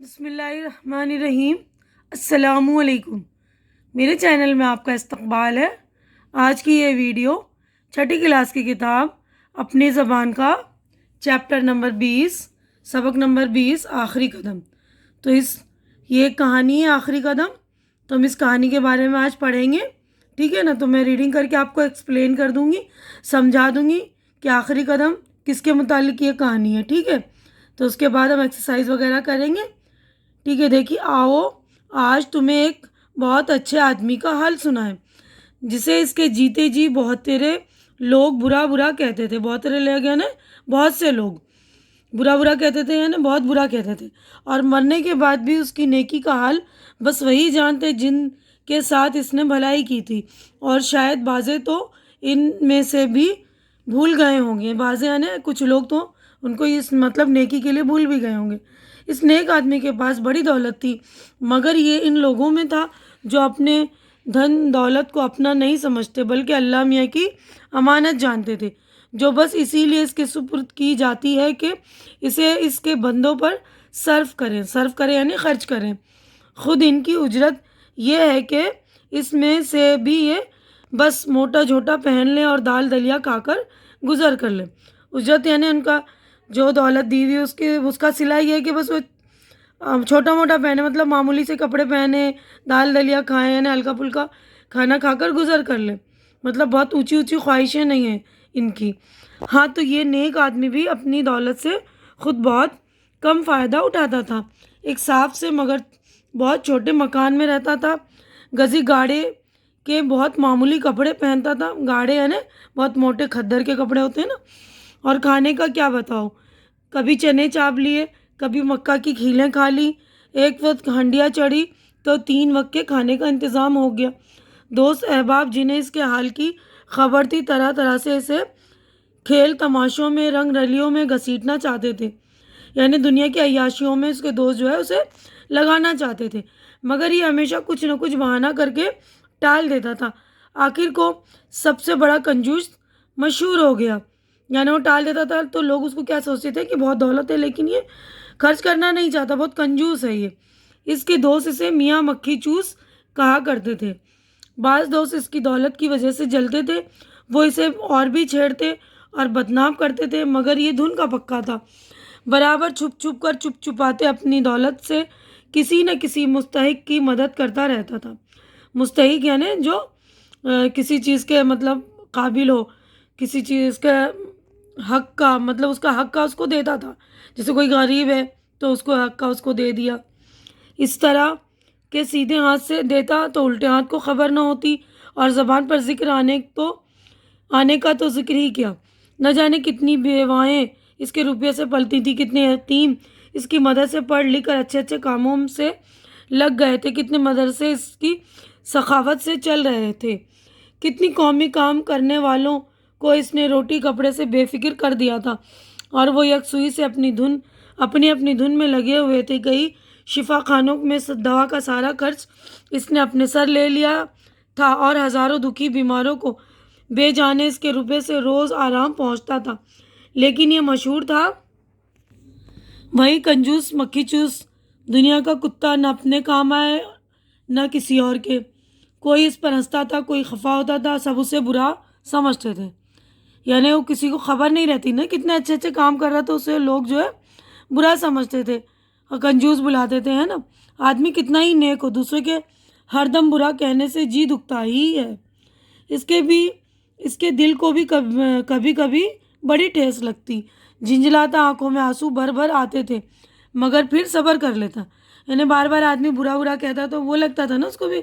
بسم اللہ الرحمن الرحیم۔ السلام علیکم۔ میرے چینل میں آپ کا استقبال ہے۔ آج کی یہ ویڈیو چھٹی کلاس کی کتاب اپنی زبان کا چیپٹر نمبر 20 سبق نمبر 20 آخری قدم۔ تو یہ کہانی ہے آخری قدم، تو ہم اس کہانی کے بارے میں آج پڑھیں گے، ٹھیک ہے نا؟ تو میں ریڈنگ کر کے آپ کو ایکسپلین کر دوں گی، سمجھا دوں گی کہ آخری قدم کس کے متعلق یہ کہانی ہے، ٹھیک ہے؟ تو اس کے بعد ہم ایکسرسائز وغیرہ کریں گے، ٹھیک ہے؟ دیکھیے، آؤ آج تمہیں ایک بہت اچھے آدمی کا حال سنائیں جسے اس کے جیتے جی بہت تیرے لوگ برا برا کہتے تھے۔ بہت تیرے لوگ یعنی بہت سے لوگ برا برا کہتے تھے، یعنی بہت برا کہتے تھے، اور مرنے کے بعد بھی اس کی نیکی کا حال بس وہی جانتے جن کے ساتھ اس نے بھلائی کی تھی، اور شاید بعضے تو ان میں سے بھی بھول گئے ہوں گے۔ بعضے یعنی کچھ لوگ تو ان کو اس نیکی کے لیے بھول بھی گئے ہوں گے۔ اس نیک آدمی کے پاس بڑی دولت تھی، مگر یہ ان لوگوں میں تھا جو اپنے دھن دولت کو اپنا نہیں سمجھتے بلکہ اللہ میاں کی امانت جانتے تھے، جو بس اسی لیے اس کے سپرد کی جاتی ہے کہ اسے اس کے بندوں پر صرف کریں یعنی خرچ کریں۔ خود ان کی اجرت یہ ہے کہ اس میں سے بھی یہ بس موٹا جھوٹا پہن لیں اور دال دلیا کھا کر گزر کر لیں۔ اجرت یعنی ان کا جو دولت دی ہوئی اس کا صلہ یہ ہے کہ بس وہ چھوٹا موٹا پہنے، معمولی سے کپڑے پہنے، دال دلیا کھائیں، یعنی ہلکا پھلکا کھانا کھا کر گزر کر لیں، بہت اونچی اونچی خواہشیں نہیں ہیں ان کی۔ ہاں، تو یہ نیک آدمی بھی اپنی دولت سے خود بہت کم فائدہ اٹھاتا تھا۔ ایک صاف سے مگر بہت چھوٹے مکان میں رہتا تھا، گزی گاڑے کے بہت معمولی کپڑے پہنتا تھا۔ گاڑے یعنی بہت موٹے کھدر کے کپڑے ہوتے ہیں نا۔ اور کھانے کا کیا بتاؤ، کبھی چنے چاپ لیے، کبھی مکہ کی کھیلیں کھا لی۔ ایک وقت ہنڈیا چڑھی تو 3 وقت کے کھانے کا انتظام ہو گیا۔ دوست احباب جنہیں اس کے حال کی خبر تھی طرح طرح سے اسے کھیل تماشوں میں، رنگ رلیوں میں گھسیٹنا چاہتے تھے، یعنی دنیا کی عیاشیوں میں اس کے دوست جو ہے اسے لگانا چاہتے تھے، مگر یہ ہمیشہ کچھ نہ کچھ بہانہ کر کے ٹال دیتا تھا۔ آخر کو سب سے بڑا کنجوس مشہور ہو گیا، یعنی وہ ٹال دیتا تھا تو لوگ اس کو کیا سوچتے تھے کہ بہت دولت ہے لیکن یہ خرچ کرنا نہیں چاہتا، بہت کنجوس ہے یہ۔ اس کے دوست اسے میاں مکھی چوس کہا کرتے تھے۔ بعض دوست اس کی دولت کی وجہ سے جلتے تھے، وہ اسے اور بھی چھیڑتے اور بدنام کرتے تھے، مگر یہ دھن کا پکا تھا، برابر چھپ چھپاتے اپنی دولت سے کسی نہ کسی مستحق کی مدد کرتا رہتا تھا۔ مستحق یعنی جو کسی چیز کے قابل ہو، کسی چیز کے حق کا اس کا حق کا اس کو دیتا تھا۔ جیسے کوئی غریب ہے تو اس کو حق کا اس کو دے دیا، اس طرح کہ سیدھے ہاتھ سے دیتا تو الٹے ہاتھ کو خبر نہ ہوتی، اور زبان پر ذکر آنے کا تو ذکر ہی کیا۔ نہ جانے کتنی بیوائیں اس کے روپیے سے پلتی تھی، کتنے یتیم اس کی مدد سے پڑھ لکھ کر اچھے اچھے کاموں سے لگ گئے تھے، کتنے مدرسے اس کی سخاوت سے چل رہے تھے، کتنی قومی کام کرنے والوں کو اس نے روٹی کپڑے سے بے فکر کر دیا تھا، اور وہ یکسوئی سے اپنی دھن میں لگے ہوئے تھے۔ کئی شفا خانوں میں دوا کا سارا خرچ اس نے اپنے سر لے لیا تھا، اور ہزاروں دکھی بیماروں کو بے جانے اس کے روپے سے روز آرام پہنچتا تھا۔ لیکن یہ مشہور تھا وہی کنجوس مکھی چوس، دنیا کا کتا، نہ اپنے کام آئے نہ کسی اور کے۔ کوئی اس پر ہنستا تھا، کوئی خفا ہوتا تھا، سب اسے برا سمجھتے تھے، یعنی وہ کسی کو خبر نہیں رہتی نا کتنے اچھے اچھے کام کر رہا تھا، اسے لوگ جو ہے برا سمجھتے تھے اور کنجوس بلاتے تھے، ہے نا؟ آدمی کتنا ہی نیک ہو، دوسرے کے ہر دم برا کہنے سے جی دکھتا ہی ہے۔ اس کے دل کو بھی کبھی کبھی بڑی ٹھیس لگتی، جھنجھلاتا، آنکھوں میں آنسو بھر بھر آتے تھے، مگر پھر صبر کر لیتا۔ یعنی بار بار آدمی برا کہتا تو وہ لگتا تھا نا اس کو بھی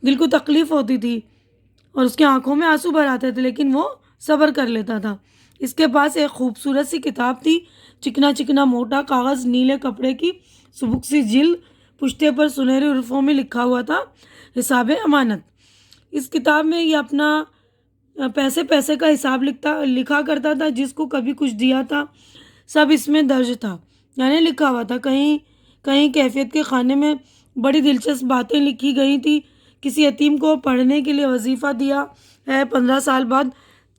دل کو تکلیف ہوتی تھی اور اس کی آنکھوں میں آنسو بھر آتے تھے، لیکن وہ صبر کر لیتا تھا۔ اس کے پاس ایک خوبصورت سی کتاب تھی، چکنا موٹا کاغذ، نیلے کپڑے کی سبک سی جلد، پشتے پر سنہرے حروفوں میں لکھا ہوا تھا حساب امانت۔ اس کتاب میں یہ اپنا پیسے کا حساب لکھا کرتا تھا، جس کو کبھی کچھ دیا تھا سب اس میں درج تھا، یعنی لکھا ہوا تھا۔ کہیں کیفیت کے خانے میں بڑی دلچسپ باتیں لکھی گئی تھی، کسی یتیم کو پڑھنے کے لیے وظیفہ دیا ہے، 15 سال بعد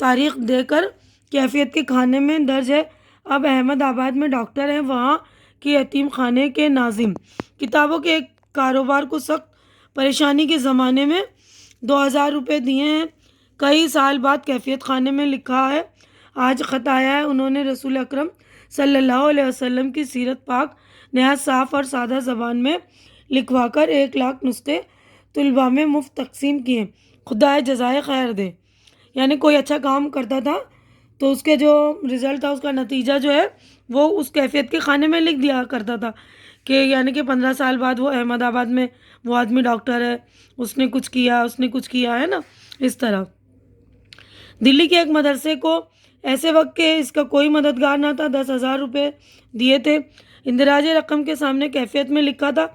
تاریخ دے کر کیفیت کے کھانے میں درج ہے، اب احمد آباد میں ڈاکٹر ہیں، وہاں کہ یتیم خانے کے ناظم کتابوں کے ایک کاروبار کو سخت پریشانی کے زمانے میں 2000 روپے دیے ہیں. کئی سال بعد کیفیت خانے میں لکھا ہے، آج خط آیا ہے. انہوں نے رسول اکرم صلی اللہ علیہ وسلم کی سیرت پاک نہایت صاف اور سادہ زبان میں لکھوا کر 1,00,000 نسخے طلباء میں مفت تقسیم کیے. خدا جزائے خیر دے. یعنی کوئی اچھا کام کرتا تھا تو اس کے جو رزلٹ تھا، اس کا نتیجہ جو ہے وہ اس کیفیت کے خانے میں لکھ دیا کرتا تھا کہ یعنی کہ 15 سال بعد وہ احمد آباد میں وہ آدمی ڈاکٹر ہے، اس نے کچھ کیا ہے نا. اس طرح دلی کے ایک مدرسے کو ایسے وقت کہ اس کا کوئی مددگار نہ تھا 10,000 روپے دیے تھے. اندراج رقم کے سامنے کیفیت میں لکھا تھا.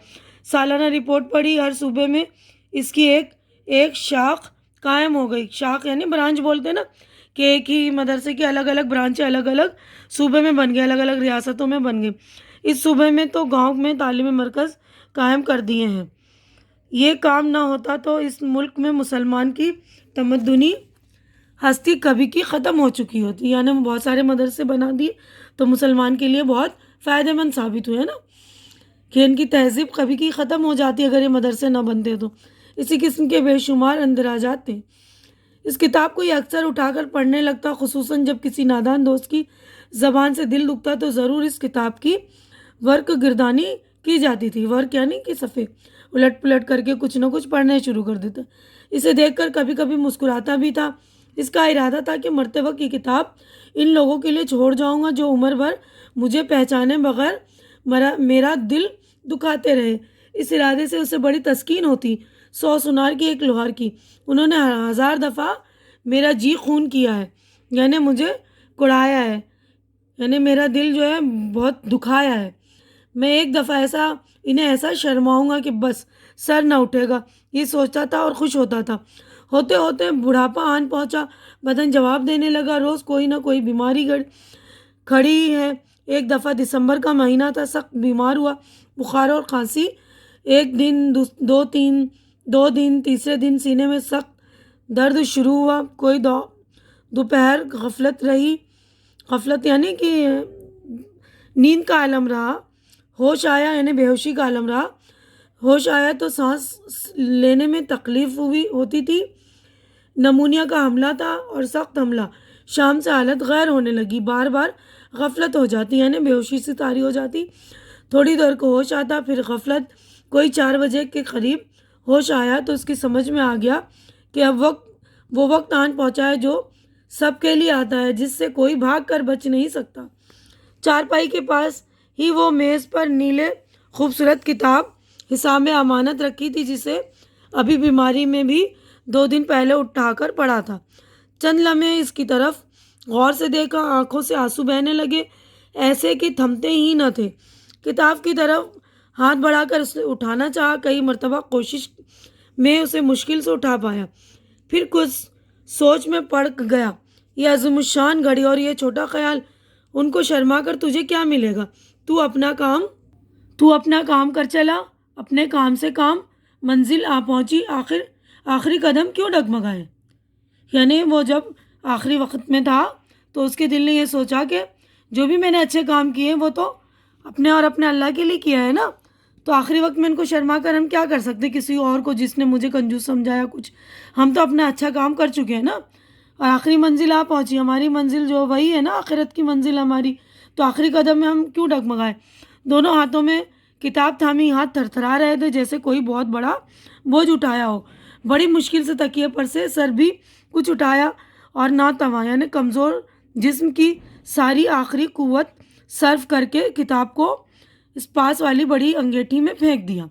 سالانہ رپورٹ پڑھی، ہر صوبے میں اس کی ایک شاخ قائم ہو گئی. شاخ یعنی برانچ بولتے ہیں نا، کہ ایک ہی مدرسے کی الگ الگ برانچیں الگ الگ صوبے میں بن گئے، الگ الگ ریاستوں میں بن گئے. اس صوبے میں تو گاؤں میں تعلیمی مرکز قائم کر دیے ہیں. یہ کام نہ ہوتا تو اس ملک میں مسلمان کی تمدنی ہستی کبھی کی ختم ہو چکی ہوتی. یعنی بہت سارے مدرسے بنا دیے تو مسلمان کے لیے بہت فائدہ مند ثابت ہوئے نا، کہ ان کی تہذیب کبھی کی ختم ہو جاتی اگر یہ مدرسے نہ بنتے تو. اسی قسم کے بے شمار اندراجات تھے. اس کتاب کو یہ اکثر اٹھا کر پڑھنے لگتا، خصوصاً جب کسی نادان دوست کی زبان سے دل دکھتا تو ضرور اس کتاب کی ورق گردانی کی جاتی تھی. ورق یعنی کہ صفحے الٹ پلٹ کر کے کچھ نہ کچھ پڑھنے شروع کر دیتا. اسے دیکھ کر کبھی کبھی مسکراتا بھی تھا. اس کا ارادہ تھا کہ مرتے وقت یہ کتاب ان لوگوں کے لیے چھوڑ جاؤں گا جو عمر بھر مجھے پہچانے بغیر میرا دل دکھاتے رہے. اس ارادے سے اسے بڑی تسکین ہوتی. 100 سنار کی 1 لوہار کی. انہوں نے 1000 دفعہ میرا جی خون کیا ہے، یعنی مجھے کڑایا ہے، یعنی میرا دل جو ہے بہت دکھایا ہے. میں ایک دفعہ انہیں ایسا شرماؤں گا کہ بس سر نہ اٹھے گا، یہ سوچتا تھا اور خوش ہوتا تھا. ہوتے ہوتے بڑھاپا آن پہنچا. بدن جواب دینے لگا. روز کوئی نہ کوئی بیماری کھڑی ہے. ایک دفعہ دسمبر کا مہینہ تھا، سخت بیمار ہوا، بخار اور کھانسی. ایک دن، 2 دن، تیسرے دن سینے میں سخت درد شروع ہوا. کوئی دوپہر غفلت رہی. غفلت یعنی کہ نیند کا عالم رہا. ہوش آیا یعنی بے ہوشی کا عالم رہا. ہوش آیا تو سانس لینے میں تکلیف ہوتی تھی. نمونیا کا حملہ تھا اور سخت حملہ. شام سے حالت غیر ہونے لگی. بار بار غفلت ہو جاتی یعنی بے ہوشی سے طاری ہو جاتی. تھوڑی دیر کو ہوش آتا، پھر غفلت. کوئی 4 بجے کے قریب ہوش آیا تو اس کی سمجھ میں آ گیا کہ اب وہ وقت آن پہنچا ہے جو سب کے لیے آتا ہے، جس سے کوئی بھاگ کر بچ نہیں سکتا. چارپائی کے پاس ہی وہ میز پر نیلے خوبصورت کتاب حساب امانت رکھی تھی، جسے ابھی بیماری میں بھی 2 دن پہلے اٹھا کر پڑھا تھا. چند لمحے اس کی طرف غور سے دیکھا. آنکھوں سے آنسو بہنے لگے، ایسے کہ تھمتے ہی نہ تھے. کتاب کی طرف ہاتھ بڑھا کر اسے اٹھانا چاہا. کئی مرتبہ کوشش میں اسے مشکل سے اٹھا پایا. پھر کچھ سوچ میں پڑ گیا. یہ عظیم الشان گھڑی اور یہ چھوٹا خیال، ان کو شرما کر تجھے کیا ملے گا؟ تو اپنا کام کر چلا. اپنے کام سے کام منزل آ پہنچی. آخری قدم کیوں ڈگمگائے؟ یعنی وہ جب آخری وقت میں تھا تو اس کے دل نے یہ سوچا کہ جو بھی میں نے اچھے کام کیے وہ تو اپنے اور اپنے اللہ کے لیے کیا ہے نا، تو آخری وقت میں ان کو شرما کر ہم کیا کر سکتے کسی اور کو جس نے مجھے کنجوس سمجھایا کچھ. ہم تو اپنا اچھا کام کر چکے ہیں نا. اور آخری منزل آ پہنچی. ہماری منزل جو وہی ہے نا، آخرت کی منزل ہماری. تو آخری قدم میں ہم کیوں ڈگمگائے؟ دونوں ہاتھوں میں کتاب تھامی، ہاتھ تھرتھرا رہے تھے جیسے کوئی بہت بڑا بوجھ اٹھایا ہو. بڑی مشکل سے تکیے پر سے سر بھی کچھ اٹھایا اور ناتواں یعنی کمزور جسم کی ساری آخری قوت صرف کر کے کتاب کو اس پاس والی بڑی انگیٹھی میں پھینک دیا.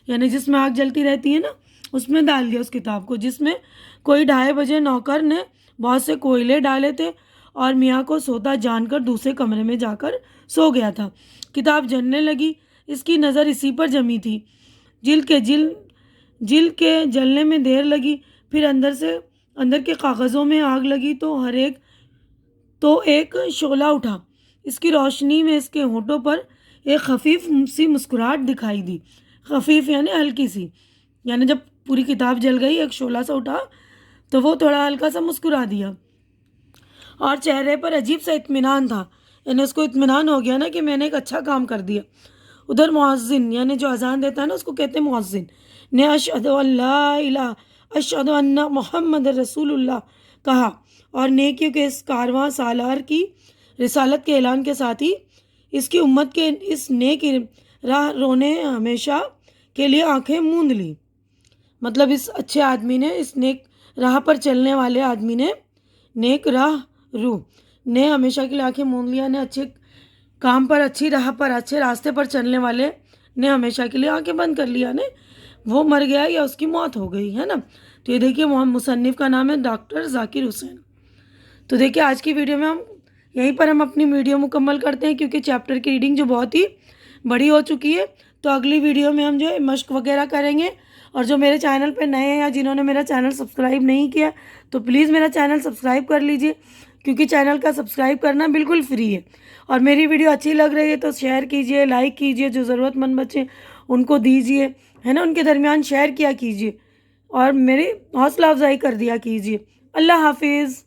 یعنی جس میں آگ جلتی رہتی ہے نا، اس میں ڈال دیا اس کتاب کو، جس میں کوئی 2:30 بجے نوکر نے بہت سے کوئلے ڈالے تھے اور میاں کو سوتا جان کر دوسرے کمرے میں جا کر سو گیا تھا. کتاب جلنے لگی. اس کی نظر اسی پر جمی تھی. جلد کے جلنے میں دیر لگی، پھر اندر کے کاغذوں میں آگ لگی تو ایک شعلہ اٹھا. اس کی روشنی میں اس کے ہونٹوں پر ایک خفیف سی مسکراہٹ دکھائی دی. خفیف یعنی ہلکی سی. یعنی جب پوری کتاب جل گئی، ایک شعلہ سا اٹھا تو وہ تھوڑا ہلکا سا مسکرا دیا اور چہرے پر عجیب سا اطمینان تھا. یعنی اس کو اطمینان ہو گیا نا کہ میں نے ایک اچھا کام کر دیا. ادھر مؤذن یعنی جو اذان دیتا ہے نا اس کو کہتے ہیں مؤذن نے اشہد ان لا الہ اشہد ان محمد رسول اللہ کہا اور نیکیوں کے اس کارواں سالار کی رسالت کے اعلان کے ساتھ ہی اس کی امت کے اس نیک راہ رونے ہمیشہ کے لیے آنکھیں موند لی. مطلب اس اچھے آدمی نے اس نیک راہ پر چلنے والے آدمی نے نیک راہ رو نے ہمیشہ کے لیے آنکھیں موند لیا نے اچھے کام پر اچھی راہ پر اچھے راستے پر چلنے والے نے ہمیشہ کے لیے آنکھیں بند کر لیا نے وہ مر گیا یا اس کی موت ہو گئی ہے نا. تو یہ دیکھیے مصنف کا نام ہے ڈاکٹر ذاکر حسین. تو دیکھیے آج کی ویڈیو میں یہیں پر ہم اپنی ویڈیو مکمل کرتے ہیں کیونکہ چیپٹر کی ریڈنگ جو بہت ہی بڑی ہو چکی ہے. تو اگلی ویڈیو میں ہم جو ہے مشق وغیرہ کریں گے. اور جو میرے چینل پہ نئے ہیں یا جنہوں نے میرا چینل سبسکرائب نہیں کیا تو پلیز میرا چینل سبسکرائب کر لیجئے کیونکہ چینل کا سبسکرائب کرنا بالکل فری ہے. اور میری ویڈیو اچھی لگ رہی ہے تو شیئر کیجئے, لائک کیجئے, جو ضرورت مند بچے ان کو دیجئے ہے نا, ان کے درمیان شیئر کیا کیجئے اور میری حوصلہ افزائی کر دیا کیجئے. اللہ حافظ.